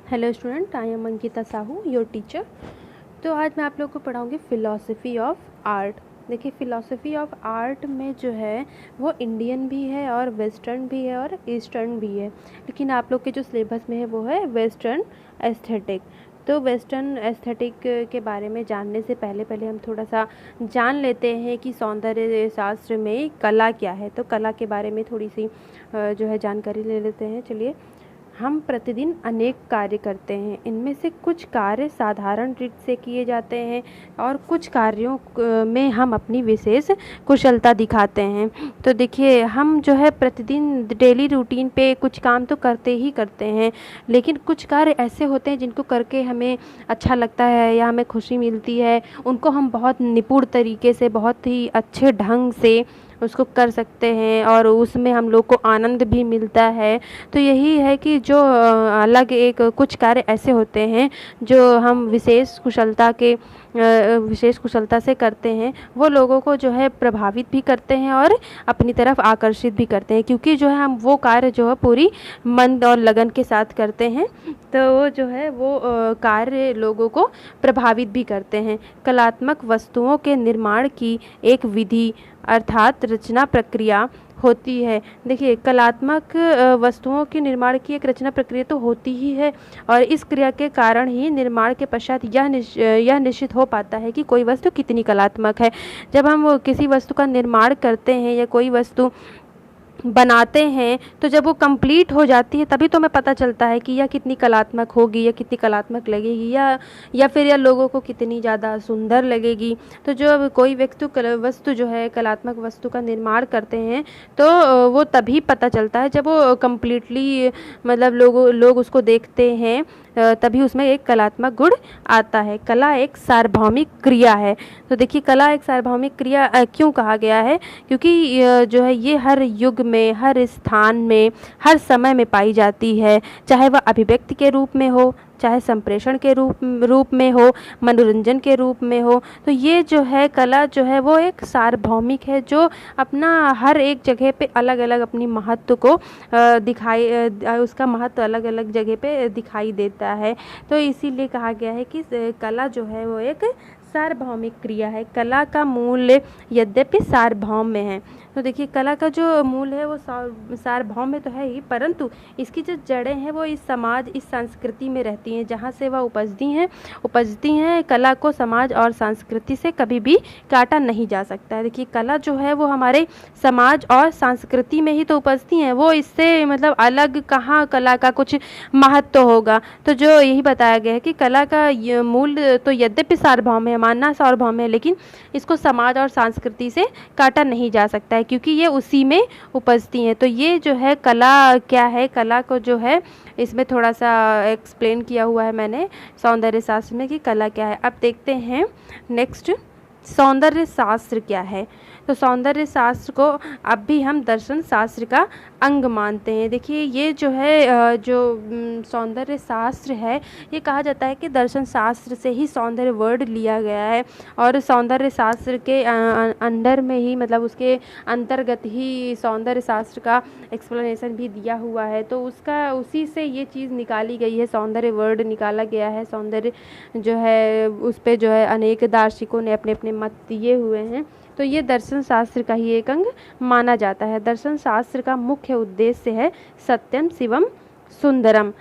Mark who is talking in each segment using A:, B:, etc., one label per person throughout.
A: Hello student, I am Ankita Sahu, your teacher. तो आज मैं आप लोगों को पढ़ाऊँगी फ़िलॉसफ़ी ऑफ आर्ट। देखिए, फ़िलॉसफ़ी ऑफ आर्ट में जो है वो इंडियन भी है और वेस्टर्न भी है और ईस्टर्न भी है, लेकिन आप लोग के जो सिलेबस में है वो है वेस्टर्न एस्थेटिक। तो वेस्टर्न एस्थेटिक के बारे में जानने से पहले पहले हम थोड़ा सा जान लेते हैं कि सौंदर्य शास्त्र में कला क्या है। तो कला के बारे में थोड़ी सी जो है जानकारी ले लेते हैं। चलिए, हम प्रतिदिन अनेक कार्य करते हैं। इनमें से कुछ कार्य साधारण रीत से किए जाते हैं और कुछ कार्यों में हम अपनी विशेष कुशलता दिखाते हैं। तो देखिए, हम जो है प्रतिदिन डेली रूटीन पे कुछ काम तो करते ही करते हैं, लेकिन कुछ कार्य ऐसे होते हैं जिनको करके हमें अच्छा लगता है या हमें खुशी मिलती है। उनको हम बहुत निपुण तरीके से, बहुत ही अच्छे ढंग से उसको कर सकते हैं और उसमें हम लोग को आनंद भी मिलता है। तो यही है कि जो अलग एक कुछ कार्य ऐसे होते हैं जो हम विशेष कुशलता से करते हैं, वो लोगों को जो है प्रभावित भी करते हैं और अपनी तरफ आकर्षित भी करते हैं, क्योंकि जो है हम वो कार्य जो है पूरी मन और लगन के साथ करते हैं। तो वो जो है वो कार्य लोगों को प्रभावित भी करते हैं। कलात्मक वस्तुओं के निर्माण की एक विधि अर्थात रचना प्रक्रिया होती है। देखिए, कलात्मक वस्तुओं के निर्माण की एक रचना प्रक्रिया तो होती ही है, और इस क्रिया के कारण ही निर्माण के पश्चात यह निश्चित हो पाता है कि कोई वस्तु कितनी कलात्मक है। जब हम किसी वस्तु का निर्माण करते हैं या कोई वस्तु बनाते हैं, तो जब वो कंप्लीट हो जाती है तभी तो हमें पता चलता है कि यह कितनी कलात्मक होगी या कितनी कलात्मक लगेगी, या फिर यह लोगों को कितनी ज़्यादा सुंदर लगेगी। तो जो कोई वस्तु जो है कलात्मक वस्तु का निर्माण करते हैं, तो वो तभी पता चलता है जब वो कम्प्लीटली, मतलब लोग उसको देखते हैं, तभी उसमें एक कलात्मक गुण आता है। कला एक सार्वभौमिक क्रिया है। तो देखिए, कला एक सार्वभौमिक क्रिया क्यों कहा गया है? क्योंकि जो है ये हर युग में, हर स्थान में, हर समय में पाई जाती है, चाहे वह अभिव्यक्ति के रूप में हो, चाहे संप्रेषण के रूप में हो, मनोरंजन के रूप में हो। तो ये जो है कला जो है वो एक सार्वभौमिक है, जो अपना हर एक जगह पे अलग अलग अपनी महत्व को उसका महत्व अलग अलग जगह पे दिखाई देता है। तो इसीलिए कहा गया है कि कला जो है वो एक सार्वभौमिक क्रिया है। कला का मूल यद्यपि सार्वभौम है। तो देखिए, कला का जो मूल है वो सार्वभौम तो है ही, परंतु इसकी जो जड़ें हैं वो इस समाज, इस संस्कृति में रहती हैं, जहाँ से वह उपजती हैं। कला को समाज और संस्कृति से कभी भी काटा नहीं जा सकता है। देखिए, कला जो है वो हमारे समाज और संस्कृति में ही तो उपजती हैं, वो इससे मतलब अलग कहाँ कला का कुछ महत्व होगा। तो जो यही बताया गया है कि कला का मूल तो यद्यपि सार्वभौम है, मानना सार्वभौम है, लेकिन इसको समाज और संस्कृति से काटा नहीं जा सकता है, क्योंकि ये उसी में उपजती हैं। तो ये जो है कला क्या है, कला को जो है इसमें थोड़ा सा एक्सप्लेन किया हुआ है मैंने सौंदर्य शास्त्र में कि कला क्या है। अब देखते हैं नेक्स्ट, सौंदर्य शास्त्र क्या है। तो सौंदर्य शास्त्र को अब भी हम दर्शन शास्त्र का अंग मानते हैं। देखिए, ये जो है जो सौंदर्य शास्त्र है, ये कहा जाता है कि दर्शन शास्त्र से ही सौंदर्य वर्ड लिया गया है, और सौंदर्य शास्त्र के अंडर में ही, मतलब उसके अंतर्गत ही सौंदर्य शास्त्र का एक्सप्लेनेशन भी दिया हुआ है। तो उसी से ये चीज़ निकाली गई है, सौंदर्य वर्ड निकाला गया है। सौंदर्य जो है उस पर जो है अनेक दार्शनिकों ने अपने अपने मत दिए हुए हैं। तो ये दर्शन शास्त्र का ही एक अंग माना जाता है। दर्शन शास्त्र का मुख्य उद्देश्य है सत्यम शिवम सुंदरम।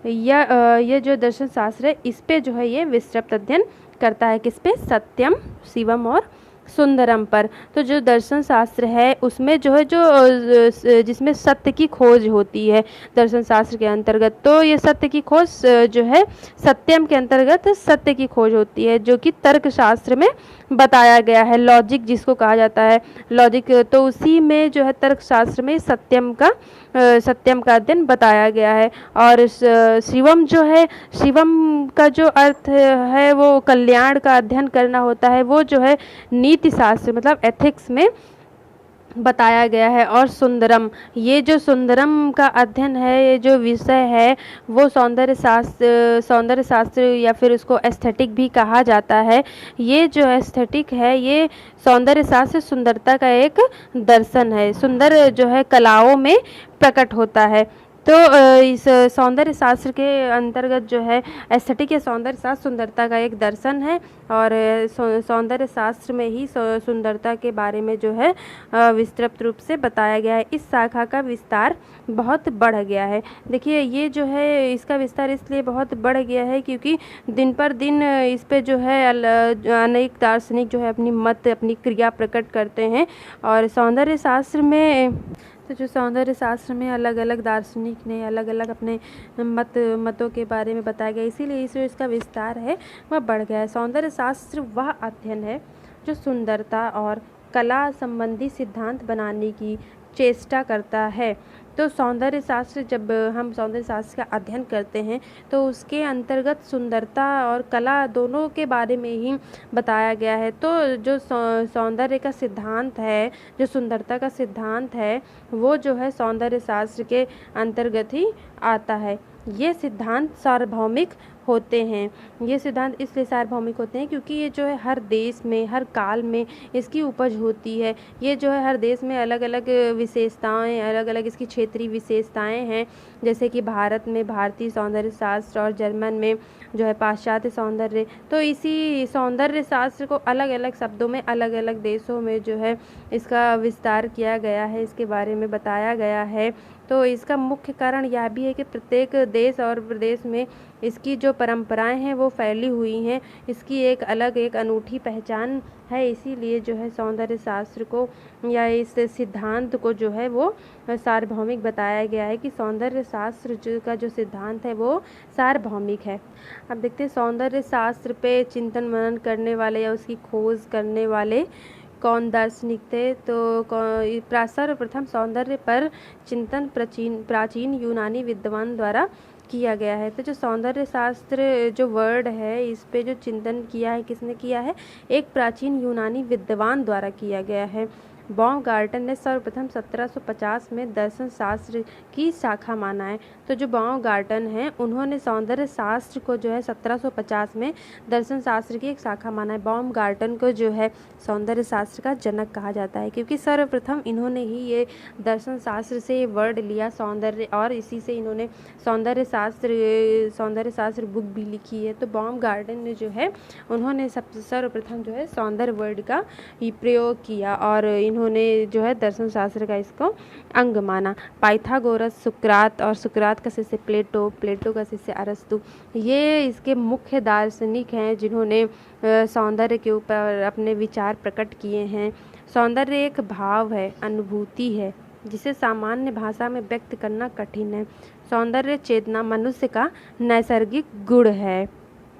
A: यह जो दर्शन शास्त्र है, इस पे जो है ये विस्तृत अध्ययन करता है। किस पे? सत्यम, शिवम और सुंदरम पर। तो जो दर्शन शास्त्र है उसमें जो है जिसमें सत्य की खोज होती है दर्शन शास्त्र के अंतर्गत, तो ये सत्य की खोज जो है सत्यम के अंतर्गत सत्य की खोज होती है, जो कि तर्क शास्त्र में बताया गया है। लॉजिक जिसको कहा जाता है, लॉजिक, तो उसी में जो है तर्क शास्त्र में सत्यम का अध्ययन बताया गया है। और शिवम जो है, शिवम का जो अर्थ है वो कल्याण का अध्ययन करना होता है, वो जो है नीति शास्त्र मतलब एथिक्स में बताया गया है। और सुंदरम, ये जो सुंदरम का अध्ययन है, ये जो विषय है वो सौंदर्य शास्त्र या फिर उसको एस्थेटिक भी कहा जाता है। ये जो एस्थेटिक है ये सौंदर्य शास्त्र सुंदरता का एक दर्शन है। सुंदर जो है कलाओं में प्रकट होता है। तो इस सौंदर्य शास्त्र के अंतर्गत जो है एस्थेटिक या सौंदर्य शास्त्र सुंदरता का एक दर्शन है और सौंदर्य शास्त्र में ही सुंदरता के बारे में जो है विस्तृत रूप से बताया गया है। इस शाखा का विस्तार बहुत बढ़ गया है। देखिए ये जो है इसका विस्तार इसलिए बहुत बढ़ गया है क्योंकि दिन पर दिन इस पे जो है अनेक दार्शनिक जो है अपनी मत अपनी क्रिया प्रकट करते हैं और सौंदर्य शास्त्र में तो जो सौंदर्य शास्त्र में अलग अलग दार्शनिक ने अलग अलग अपने मतों के बारे में बताया गया, इसीलिए इसका विस्तार है वह बढ़ गया है। सौंदर्य शास्त्र वह अध्ययन है जो सुंदरता और कला संबंधी सिद्धांत बनाने की चेष्टा करता है। तो सौंदर्य शास्त्र जब हम सौंदर्य शास्त्र का अध्ययन करते हैं तो उसके अंतर्गत सुंदरता और कला दोनों के बारे में ही बताया गया है। तो जो सौंदर्य का सिद्धांत है, जो सुंदरता का सिद्धांत है, वो जो है सौंदर्य शास्त्र के अंतर्गत ही आता है। ये सिद्धांत सार्वभौमिक होते हैं। ये सिद्धांत इसलिए सार्वभौमिक होते हैं क्योंकि ये जो है हर देश में हर काल में इसकी उपज होती है। ये जो है हर देश में अलग अलग विशेषताएं अलग अलग इसकी क्षेत्रीय विशेषताएं हैं, जैसे कि भारत में भारतीय सौंदर्य शास्त्र और जर्मन में जो है पाश्चात्य सौंदर्य। तो इसी सौंदर्य शास्त्र को अलग अलग शब्दों में अलग अलग देशों में जो है इसका विस्तार किया गया है, इसके बारे में बताया गया है। तो इसका मुख्य कारण यह भी है कि प्रत्येक देश और प्रदेश में इसकी जो परंपराएं हैं वो फैली हुई हैं, इसकी एक अलग एक अनूठी पहचान है। इसीलिए जो है सौंदर्य शास्त्र को या इस सिद्धांत को जो है वो सार्वभौमिक बताया गया है कि सौंदर्य शास्त्र का जो सिद्धांत है वो सार्वभौमिक है। अब देखते हैं सौंदर्य शास्त्र पे चिंतन मनन करने वाले या उसकी खोज करने वाले कौन दार्शनिक थे। तो सर्वप्रथम सौंदर्य पर चिंतन प्राचीन यूनानी विद्वान द्वारा किया गया है। तो जो सौंदर्य शास्त्र जो वर्ड है इस पे जो चिंतन किया है किसने किया है, एक प्राचीन यूनानी विद्वान द्वारा किया गया है। बाउमगार्टन ने सर्वप्रथम 1750 में दर्शन शास्त्र की शाखा माना है। तो जो बाउमगार्टन है उन्होंने सौंदर्य शास्त्र को जो है 1750 में दर्शन शास्त्र की एक शाखा माना है। बाउमगार्टन को जो है सौंदर्य शास्त्र का जनक कहा जाता है क्योंकि सर्वप्रथम इन्होंने ही ये दर्शन शास्त्र से वर्ड लिया सौंदर्य, और इसी से इन्होंने सौंदर्य शास्त्र बुक भी लिखी है। तो बाउमगार्टन ने जो है उन्होंने सर्वप्रथम जो है सौंदर्य वर्ड का ही प्रयोग किया और इन्होंने जो है दर्शन शास्त्र का इसको अंग माना। पाइथागोरस, सुकरात और सुकरात का शिष्य प्लेटो का शिष्य अरस्तु, ये इसके मुख्य दार्शनिक हैं जिन्होंने सौंदर्य के ऊपर अपने विचार प्रकट किए हैं। सौंदर्य एक भाव है, अनुभूति है जिसे सामान्य भाषा में व्यक्त करना कठिन है। सौंदर्य चेतना मनुष्य का नैसर्गिक गुण है।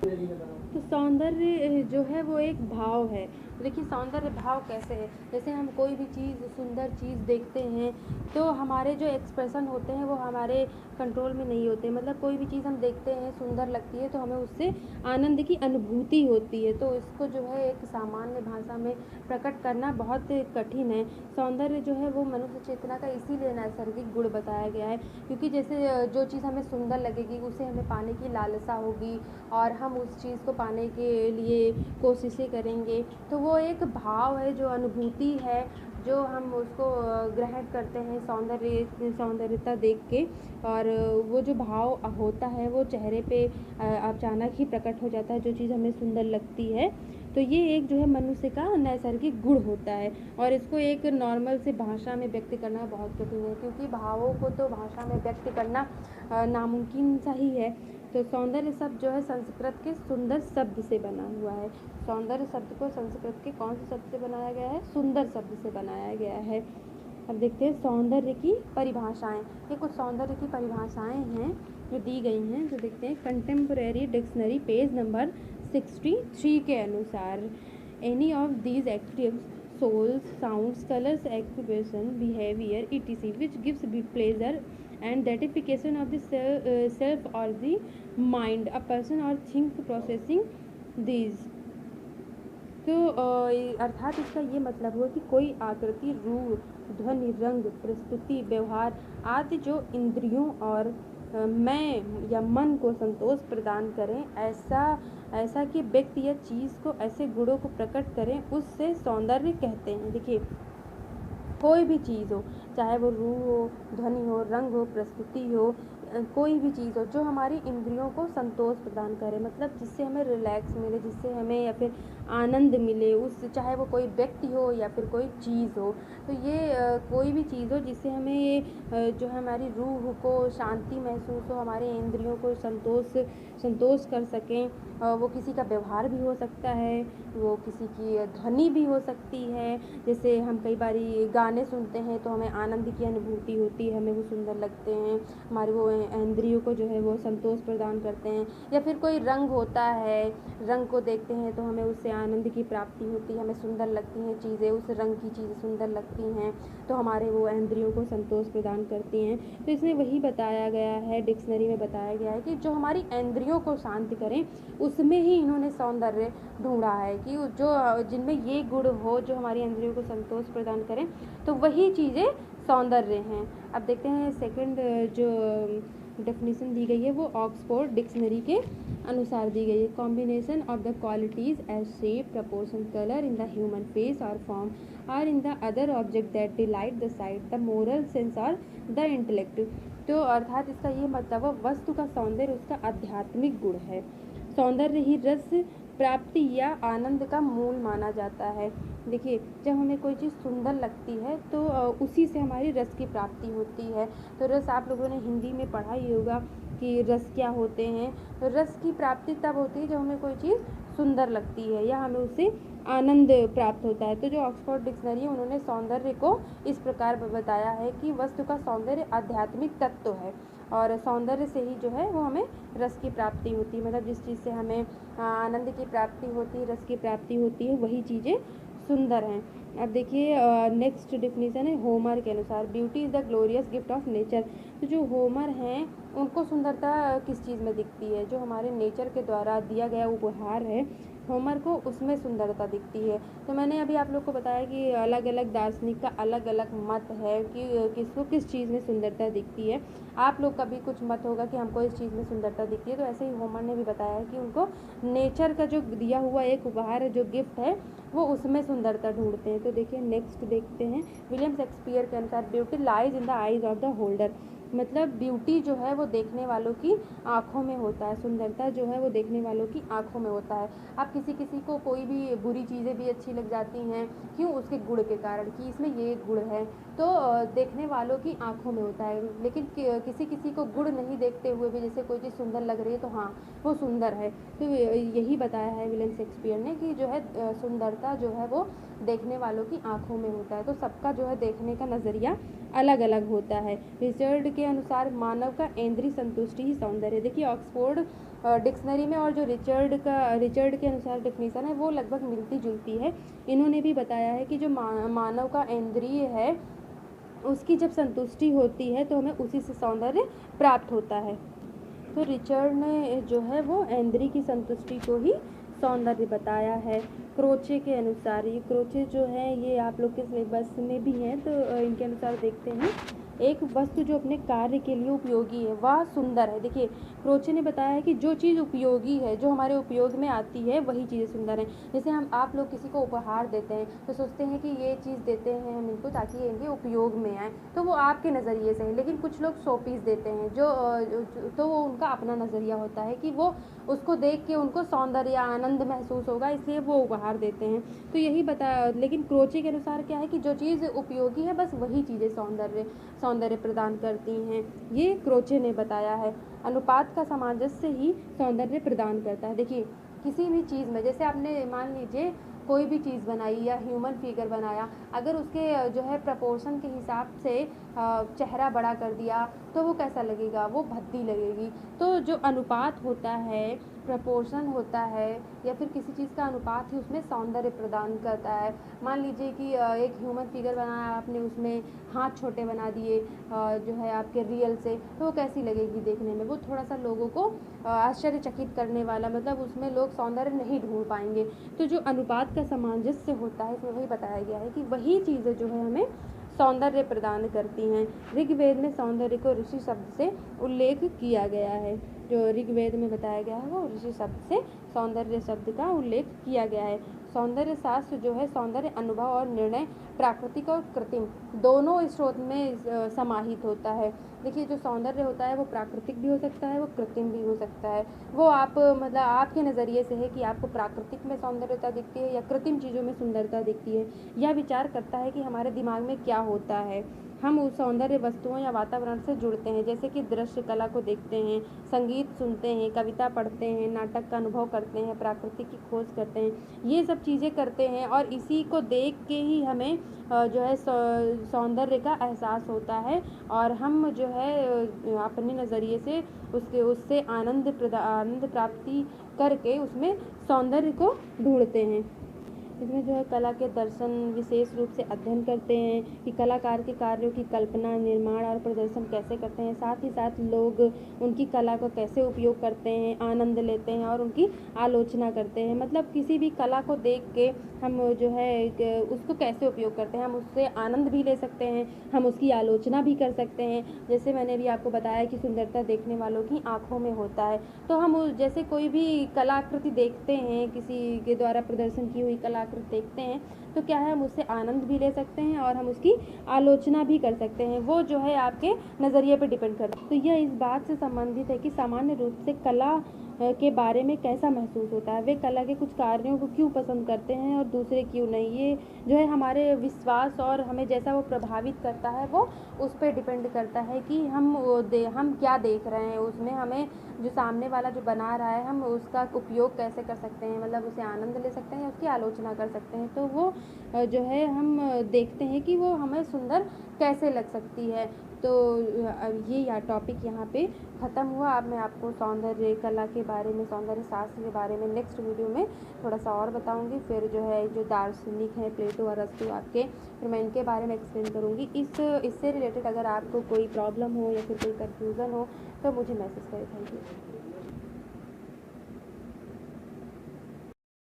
A: तो सौंदर्य जो है वो एक भाव है। देखिए सौंदर्य भाव कैसे है, जैसे हम कोई भी चीज़ सुंदर चीज़ देखते हैं तो हमारे जो एक्सप्रेशन होते हैं वो हमारे कंट्रोल में नहीं होते। मतलब कोई भी चीज़ हम देखते हैं सुंदर लगती है तो हमें उससे आनंद की अनुभूति होती है। तो इसको जो है एक सामान्य भाषा में प्रकट करना बहुत कठिन है। सौंदर्य जो है वो मनुष्य चेतना का इसीलिए नैसर्गिक गुण बताया गया है क्योंकि जैसे जो चीज़ हमें सुंदर लगेगी उसे हमें पाने की लालसा होगी और हम उस चीज़ को पाने के लिए कोशिशें करेंगे। तो वो एक भाव है, जो अनुभूति है, जो हम उसको ग्रहण करते हैं सौंदर्यता देख के, और वो जो भाव होता है वो चेहरे पे अचानक ही प्रकट हो जाता है जो चीज़ हमें सुंदर लगती है। तो ये एक जो है मनुष्य का नैसर्गिक गुण होता है और इसको एक नॉर्मल से भाषा में व्यक्त करना बहुत कठिन है क्योंकि भावों को तो भाषा में व्यक्त करना नामुमकिन सा ही है। तो सौंदर्य शब्द जो है संस्कृत के सुंदर शब्द से बना हुआ है। सौंदर्य शब्द को संस्कृत के कौन से शब्द से बनाया गया है, सुंदर शब्द से बनाया गया है। अब देखते हैं सौंदर्य की परिभाषाएं। ये कुछ सौंदर्य की परिभाषाएं हैं जो दी गई हैं, जो देखते हैं कंटेम्प्रेरी डिक्शनरी पेज नंबर 63 के अनुसार any of these actives souls, sounds, colors, expression, behavior, etc., which gives pleasure and gratification of the self or the mind, a person or thing processing these। तो अर्थात इसका ये मतलब हुआ कि कोई आकृति, रूप, ध्वनि, रंग, प्रस्तुति, व्यवहार आदि जो इंद्रियों और मैं या मन को संतोष प्रदान करें, ऐसा कि व्यक्ति या चीज़ को ऐसे गुणों को प्रकट करें, उससे सौंदर्य कहते हैं। देखिए कोई भी चीज़ हो, चाहे वो रूह हो, ध्वनि हो, रंग हो, प्रस्तुति हो, कोई भी चीज़ हो जो हमारी इंद्रियों को संतोष प्रदान करे, मतलब जिससे हमें रिलैक्स मिले, जिससे हमें या फिर आनंद मिले, उस चाहे वो कोई व्यक्ति हो या फिर कोई चीज़ हो। तो ये कोई भी चीज़ हो जिससे हमें ये जो है हमारी रूह को शांति महसूस हो, हमारे इंद्रियों को संतोष कर सकें। वो किसी का व्यवहार भी हो सकता है, वो किसी की ध्वनि भी हो सकती है। जैसे हम कई बारी गाने सुनते हैं तो हमें आनंद की अनुभूति होती है, हमें वो सुंदर लगते हैं, हमारे वो इंद्रियों को जो है वो संतोष प्रदान करते हैं। या फिर कोई रंग होता है, रंग को देखते हैं तो हमें उससे आनंद की प्राप्ति होती है, हमें सुंदर लगती हैं चीज़ें, उस रंग की चीज़ें सुंदर लगती हैं तो हमारे वो इंद्रियों को संतोष प्रदान करती हैं। तो इसमें वही बताया गया है, डिक्शनरी में बताया गया है कि जो हमारी इंद्रियों को शांत करें, उसमें ही इन्होंने सौंदर्य ढूंढा है कि जो जिनमें ये गुण हो जो हमारी इंद्रियों को संतोष प्रदान करें, तो वही चीज़ें सौंदर्य हैं। अब देखते हैं सेकंड जो डेफिनेशन दी गई है वो ऑक्सफोर्ड डिक्शनरी के अनुसार दी गई है। Combination of the qualities as shape, proportion, colour in the human face और फॉर्म और in the other object that delight the sight, the moral sense और द इंटेलेक्ट। तो अर्थात इसका ये मतलब है वस्तु का सौंदर्य उसका आध्यात्मिक गुण है। सौंदर्य ही रस प्राप्ति या आनंद का मूल माना जाता है। देखिए, जब हमें कोई चीज़ सुंदर लगती है तो उसी से हमारी रस की प्राप्ति होती है। तो रस आप लोगों ने हिंदी में पढ़ा ही होगा कि रस क्या होते हैं। तो रस की प्राप्ति तब होती है जब हमें कोई चीज़ सुंदर लगती है या हमें उससे आनंद प्राप्त होता है। तो जो ऑक्सफोर्ड डिक्शनरी है उन्होंने सौंदर्य को इस प्रकार बताया है कि वस्तु का सौंदर्य आध्यात्मिक तत्व है और सौंदर्य से ही जो है वो हमें रस की प्राप्ति होती है, मतलब जिस चीज़ से हमें आनंद की प्राप्ति होती है, रस की प्राप्ति होती है, वही चीज़ें सुंदर हैं। अब देखिए नेक्स्ट डिफिनीशन है होमर के अनुसार, beauty is the glorious gift of nature. तो जो होमर हैं उनको सुंदरता किस चीज़ में दिखती है? जो हमारे नेचर के द्वारा दिया गया उपहार है होमर को, उसमें सुंदरता दिखती है। तो मैंने अभी आप लोग को बताया कि अलग अलग दार्शनिक का अलग अलग मत है कि किसको किस चीज़ में सुंदरता दिखती है। आप लोग का भी कुछ मत होगा कि हमको इस चीज़ में सुंदरता दिखती है। तो ऐसे ही होमर ने भी बताया है कि उनको नेचर का जो दिया हुआ एक उपहार है, जो गिफ्ट है, वो उसमें सुंदरता ढूंढते हैं। तो देखिए नेक्स्ट देखते हैं विलियम शेक्सपियर के अनुसार, beauty lies in the eyes of the holder. मतलब ब्यूटी जो है वो देखने वालों की आँखों में होता है, सुंदरता जो है वो देखने वालों की आँखों में होता है। अब किसी किसी को कोई भी बुरी चीज़ें भी अच्छी लग जाती हैं, क्यों? उसके गुण के कारण कि इसमें ये गुण है, तो देखने वालों की आँखों में होता है। लेकिन किसी किसी को गुण नहीं देखते हुए भी जैसे कोई चीज़ सुंदर लग रही है तो हाँ वो सुंदर है। तो यही बताया है विलियम शेक्सपियर ने कि जो है सुंदरता जो है वो देखने वालों की आँखों में होता है। तो सबका जो है देखने का नज़रिया अलग अलग होता है। रिचर्ड के अनुसार मानव का इंद्रिय संतुष्टि ही सौंदर्य। देखिए ऑक्सफोर्ड डिक्शनरी में और जो रिचर्ड के अनुसार डेफिनेशन है वो लगभग मिलती जुलती है। इन्होंने भी बताया है कि जो मानव का इंद्रिय है उसकी जब संतुष्टि होती है तो हमें उसी से सौंदर्य प्राप्त होता है। तो रिचर्ड ने जो है वो इंद्रिय की संतुष्टि को ही सौंदर्य बताया है। क्रोचे के अनुसार, ये क्रोचे जो है ये आप लोग के सिलेबस में भी हैं, तो इनके अनुसार देखते हैं एक वस्तु जो अपने कार्य के लिए उपयोगी है वह सुंदर है। देखिए क्रोचे ने बताया है कि जो चीज़ उपयोगी है, जो हमारे उपयोग में आती है, वही चीज़ें सुंदर हैं। जैसे आप लोग किसी को उपहार देते हैं तो सोचते हैं कि ये चीज़ देते हैं हम इनको ताकि ये इनके उपयोग में आए, तो वो आपके नज़रिए से है। लेकिन कुछ लोग शो पीस देते हैं तो वो उनका अपना नज़रिया होता है कि वो उसको देख के उनको सौंदर्य आनंद महसूस होगा, इसलिए वो उपहार देते हैं। तो यही लेकिन क्रोचे के अनुसार क्या है कि जो चीज़ उपयोगी है बस वही चीज़ें सौंदर्य प्रदान करती हैं। ये क्रोचे ने बताया है। अनुपात का सामंजस्य ही सौंदर्य प्रदान करता है। देखिए किसी भी चीज़ में, जैसे आपने मान लीजिए कोई भी चीज़ बनाई या ह्यूमन फिगर बनाया, अगर उसके जो है प्रपोर्शन के हिसाब से चेहरा बड़ा कर दिया तो वो कैसा लगेगा? वो भद्दी लगेगी। तो जो अनुपात होता है, प्रपोर्शन होता है या फिर किसी चीज़ का अनुपात ही उसमें सौंदर्य प्रदान करता है। मान लीजिए कि एक ह्यूमन फिगर बनाया आपने, उसमें हाथ छोटे बना दिए जो है आपके रियल से, तो वो कैसी लगेगी देखने में? वो थोड़ा सा लोगों को आश्चर्यचकित करने वाला, मतलब उसमें लोग सौंदर्य नहीं ढूंढ पाएंगे। तो जो अनुपात का सामंजस्य होता है इसमें वही बताया गया है कि वही चीज़ें जो है हमें सौंदर्य प्रदान करती हैं। ऋग्वेद में सौंदर्य को ऋषि शब्द से उल्लेख किया गया है। जो ऋग्वेद में बताया गया है वो ऋषि शब्द से सौंदर्य शब्द का उल्लेख किया गया है। सौंदर्य शास्त्र जो है सौंदर्य अनुभव और निर्णय प्राकृतिक और कृत्रिम दोनों स्रोत में समाहित होता है। देखिए जो सौंदर्य होता है वो प्राकृतिक भी हो सकता है, वो कृत्रिम भी हो सकता है। वो आप मतलब आपके नज़रिए से है कि आपको प्राकृतिक में सौंदर्यता दिखती है या कृत्रिम चीज़ों में सुंदरता दिखती है। यह विचार करता है कि हमारे दिमाग में क्या होता है। हम उस सौंदर्य वस्तुओं या वातावरण से जुड़ते हैं, जैसे कि दृश्य कला को देखते हैं, संगीत सुनते हैं, कविता पढ़ते हैं, नाटक का अनुभव करते हैं, प्रकृति की खोज करते हैं। ये सब चीज़ें करते हैं और इसी को देख के ही हमें जो है सौंदर्य का एहसास होता है और हम जो है अपने नज़रिए से उससे आनंद प्राप्ति करके उसमें सौंदर्य को ढूंढते हैं। इसमें जो है कला के दर्शन विशेष रूप से अध्ययन करते हैं कि कलाकार के कार्यों की कल्पना, निर्माण और प्रदर्शन कैसे करते हैं। साथ ही साथ लोग उनकी कला को कैसे उपयोग करते हैं, आनंद लेते हैं और उनकी आलोचना करते हैं। मतलब किसी भी कला को देख के हम जो है उसको कैसे उपयोग करते हैं, हम उससे आनंद भी ले सकते हैं, हम उसकी आलोचना भी कर सकते हैं। जैसे मैंने भी आपको बताया कि सुंदरता देखने वालों की आँखों में होता है, तो हम जैसे कोई भी कलाकृति देखते हैं, किसी के द्वारा प्रदर्शन की हुई कलाकृति देखते हैं तो क्या है हम उससे आनंद भी ले सकते हैं और हम उसकी आलोचना भी कर सकते हैं। वो जो है आपके नज़रिए पर डिपेंड करता है। तो यह इस बात से संबंधित है कि सामान्य रूप से कला के बारे में कैसा महसूस होता है, वे कला के कुछ कार्यों को क्यों पसंद करते हैं और दूसरे क्यों नहीं। ये जो है हमारे विश्वास और हमें जैसा वो प्रभावित करता है वो उस पर डिपेंड करता है कि हम क्या देख रहे हैं उसमें। हमें जो सामने वाला जो बना रहा है हम उसका उपयोग कैसे कर सकते हैं, मतलब उसे आनंद ले सकते हैं, उसकी आलोचना कर सकते हैं। तो वो जो है हम देखते हैं कि वो हमें सुंदर कैसे लग सकती है। तो ये टॉपिक यहाँ पे ख़त्म हुआ। अब मैं आपको सौंदर्य कला के बारे में, सौंदर्य शास्त्र के बारे में नेक्स्ट वीडियो में थोड़ा सा और बताऊँगी। फिर जो है जो दार्शनिक हैं प्लेटो और अरस्तू आपके, फिर मैं इनके बारे में एक्सप्लेन करूँगी। इससे रिलेटेड अगर आपको कोई प्रॉब्लम हो या फिर कोई कन्फ्यूज़न हो तो मुझे मैसेज करें। Thank you.